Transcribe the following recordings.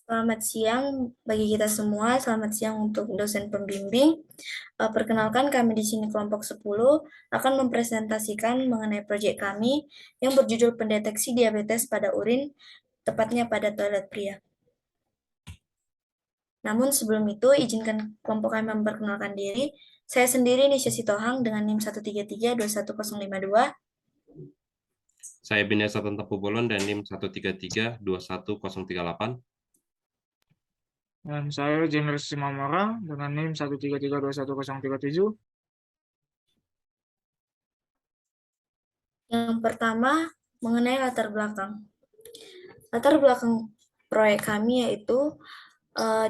Selamat siang bagi kita semua, selamat siang untuk dosen pembimbing. Perkenalkan kami di sini kelompok 10 akan mempresentasikan mengenai proyek kami yang berjudul pendeteksi diabetes pada urin, tepatnya pada toilet pria. Namun sebelum itu, izinkan kelompok kami memperkenalkan diri. Saya sendiri Nisha Sitohang dengan NIM 133-21052. Saya Benya Satan Tepubolon dan NIM 133-21038. Dan saya Jenderal Simamora dengan NIM 1332137. Yang pertama, mengenai latar belakang. Latar belakang proyek kami yaitu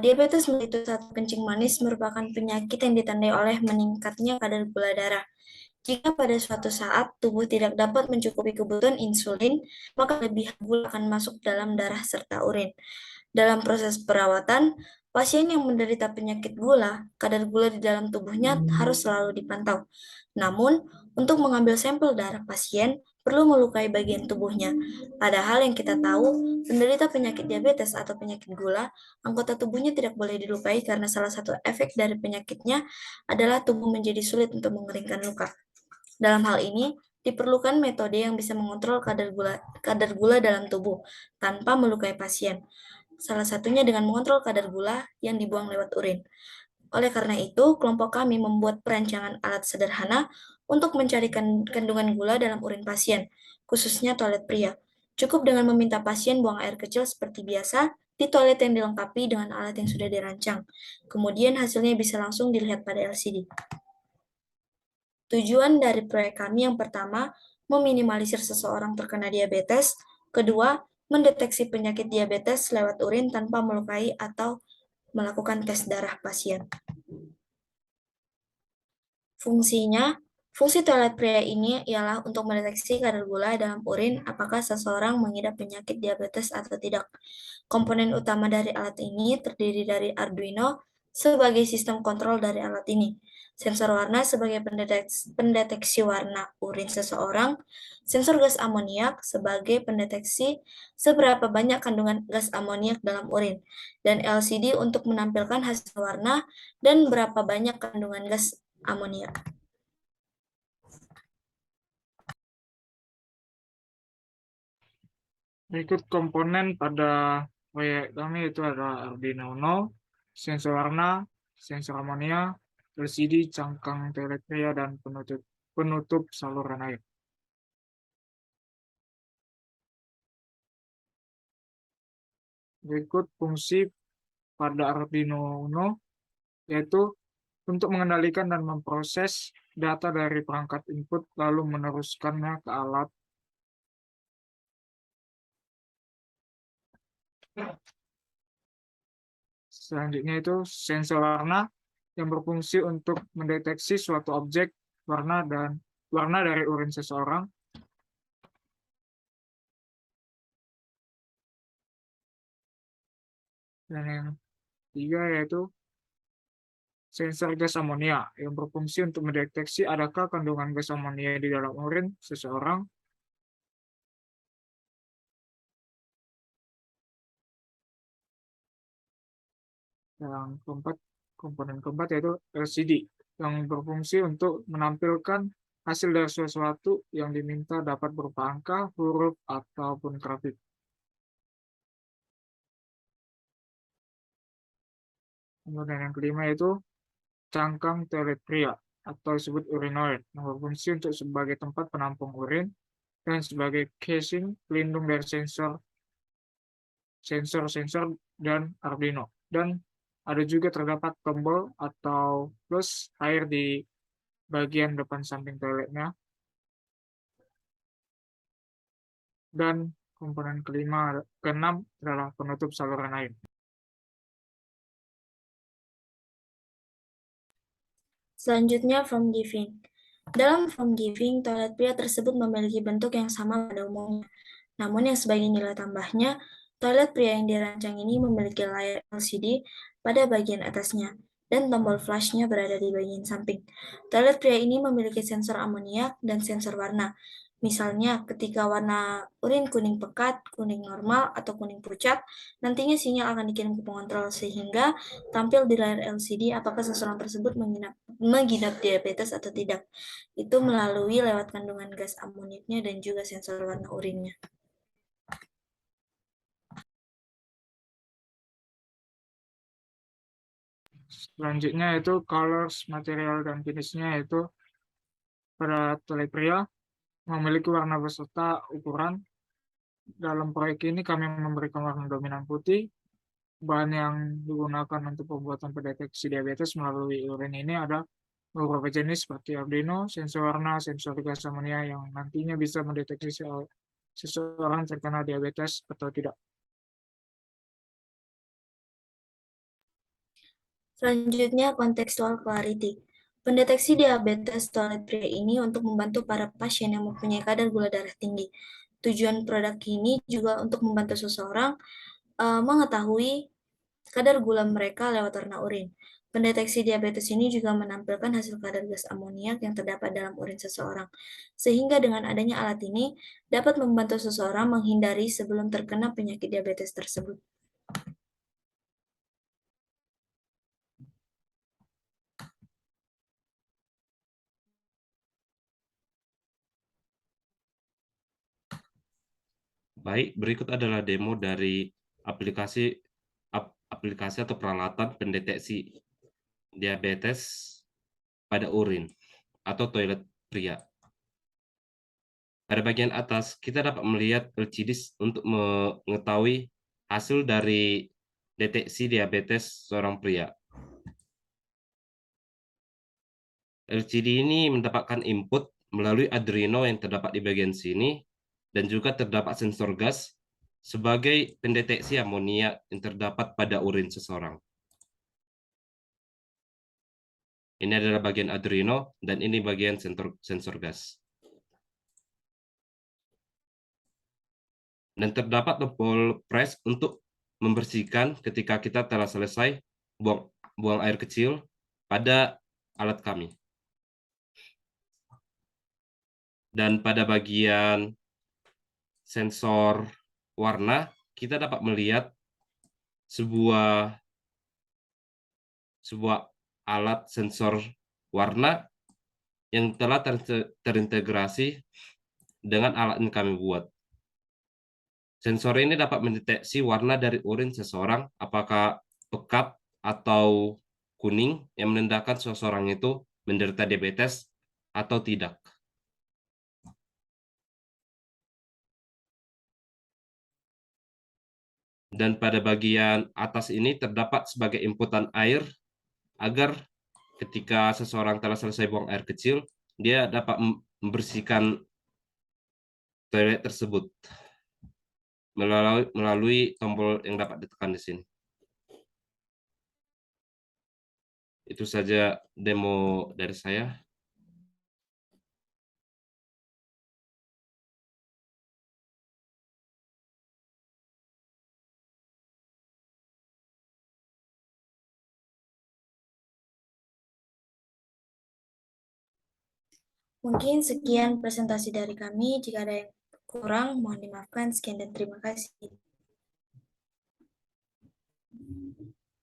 diabetes mellitus atau kencing manis merupakan penyakit yang ditandai oleh meningkatnya kadar gula darah. Jika pada suatu saat tubuh tidak dapat mencukupi kebutuhan insulin, maka kelebihan gula akan masuk dalam darah serta urin. Dalam proses perawatan, pasien yang menderita penyakit gula, kadar gula di dalam tubuhnya harus selalu dipantau. Namun, untuk mengambil sampel darah pasien, perlu melukai bagian tubuhnya. Padahal yang kita tahu, penderita penyakit diabetes atau penyakit gula, anggota tubuhnya tidak boleh dilukai karena salah satu efek dari penyakitnya adalah tubuh menjadi sulit untuk mengeringkan luka. Dalam hal ini, diperlukan metode yang bisa mengontrol kadar gula dalam tubuh tanpa melukai pasien. Salah satunya dengan mengontrol kadar gula yang dibuang lewat urin. Oleh karena itu, kelompok kami membuat perancangan alat sederhana untuk mencari kandungan gula dalam urin pasien, khususnya toilet pria. Cukup dengan meminta pasien buang air kecil seperti biasa di toilet yang dilengkapi dengan alat yang sudah dirancang. Kemudian hasilnya bisa langsung dilihat pada LCD. Tujuan dari proyek kami yang pertama, meminimalisir seseorang terkena diabetes. Kedua, mendeteksi penyakit diabetes lewat urin tanpa melukai atau melakukan tes darah pasien. Fungsi toilet pria ini ialah untuk mendeteksi kadar gula dalam urin apakah seseorang mengidap penyakit diabetes atau tidak. Komponen utama dari alat ini terdiri dari Arduino sebagai sistem kontrol dari alat ini, sensor warna sebagai pendeteksi warna urin seseorang, sensor gas amoniak sebagai pendeteksi seberapa banyak kandungan gas amoniak dalam urin, dan LCD untuk menampilkan hasil warna dan berapa banyak kandungan gas amoniak. Berikut komponen pada proyek kami itu ada Arduino Uno, sensor warna, sensor amonia, LCD, cangkang toilet pria, dan penutup saluran air. Berikut fungsi pada Arduino Uno, yaitu untuk mengendalikan dan memproses data dari perangkat input lalu meneruskannya ke alat. Selanjutnya itu sensor warna yang berfungsi untuk mendeteksi suatu objek warna dari urin seseorang. Dan yang ketiga yaitu sensor gas amonia yang berfungsi untuk mendeteksi adakah kandungan gas amonia di dalam urin seseorang. Yang keempat, komponen keempat yaitu LCD yang berfungsi untuk menampilkan hasil dari sesuatu yang diminta dapat berupa angka, huruf, ataupun grafik. Kemudian yang kelima yaitu cangkang toilet pria atau disebut urinoid yang berfungsi untuk sebagai tempat penampung urin dan sebagai casing pelindung dari sensor dan Arduino. Dan ada juga terdapat tombol atau plus air di bagian depan samping toiletnya. Dan komponen keenam adalah penutup saluran air. Selanjutnya, form giving. Dalam form giving, toilet pria tersebut memiliki bentuk yang sama pada umumnya. Namun yang sebagai nilai tambahnya, toilet pria yang dirancang ini memiliki layar LCD pada bagian atasnya, dan tombol flash-nya berada di bagian samping. Toilet pria ini memiliki sensor amoniak dan sensor warna. Misalnya, ketika warna urin kuning pekat, kuning normal, atau kuning pucat, nantinya sinyal akan dikirim ke pengontrol sehingga tampil di layar LCD apakah seseorang tersebut mengidap diabetes atau tidak. Itu melalui lewat kandungan gas amoniaknya dan juga sensor warna urinnya. Selanjutnya itu colors, material, dan jenisnya itu pada toilet pria memiliki warna beserta ukuran. Dalam proyek ini kami memberikan warna dominan putih. Bahan yang digunakan untuk pembuatan pendeteksi diabetes melalui urin ini ada beberapa jenis seperti Arduino, sensor warna, sensor gas amonia yang nantinya bisa mendeteksi seseorang terkena diabetes atau tidak. Selanjutnya, contextual clarity. Pendeteksi diabetes toilet pria ini untuk membantu para pasien yang mempunyai kadar gula darah tinggi. Tujuan produk ini juga untuk membantu seseorang mengetahui kadar gula mereka lewat warna urin. Pendeteksi diabetes ini juga menampilkan hasil kadar gas amoniak yang terdapat dalam urin seseorang. Sehingga dengan adanya alat ini dapat membantu seseorang menghindari sebelum terkena penyakit diabetes tersebut. Baik, berikut adalah demo dari aplikasi atau peralatan pendeteksi diabetes pada urin atau toilet pria. Pada bagian atas, kita dapat melihat LCD untuk mengetahui hasil dari deteksi diabetes seorang pria. LCD ini mendapatkan input melalui Arduino yang terdapat di bagian sini, dan juga terdapat sensor gas sebagai pendeteksi amonia yang terdapat pada urin seseorang. Ini adalah bagian Arduino, dan ini bagian sensor gas. Dan terdapat tombol press untuk membersihkan ketika kita telah selesai buang air kecil pada alat kami. Dan pada bagian sensor warna, kita dapat melihat sebuah alat sensor warna yang telah terintegrasi dengan alat yang kami buat. Sensor ini dapat mendeteksi warna dari urin seseorang, apakah pekat atau kuning, yang menandakan seseorang itu menderita diabetes atau tidak. Dan pada bagian atas ini terdapat sebagai inputan air, agar ketika seseorang telah selesai buang air kecil, dia dapat membersihkan toilet tersebut melalui tombol yang dapat ditekan di sini. Itu saja demo dari saya. Mungkin sekian presentasi dari kami. Jika ada yang kurang, mohon dimaafkan. Sekian dan terima kasih.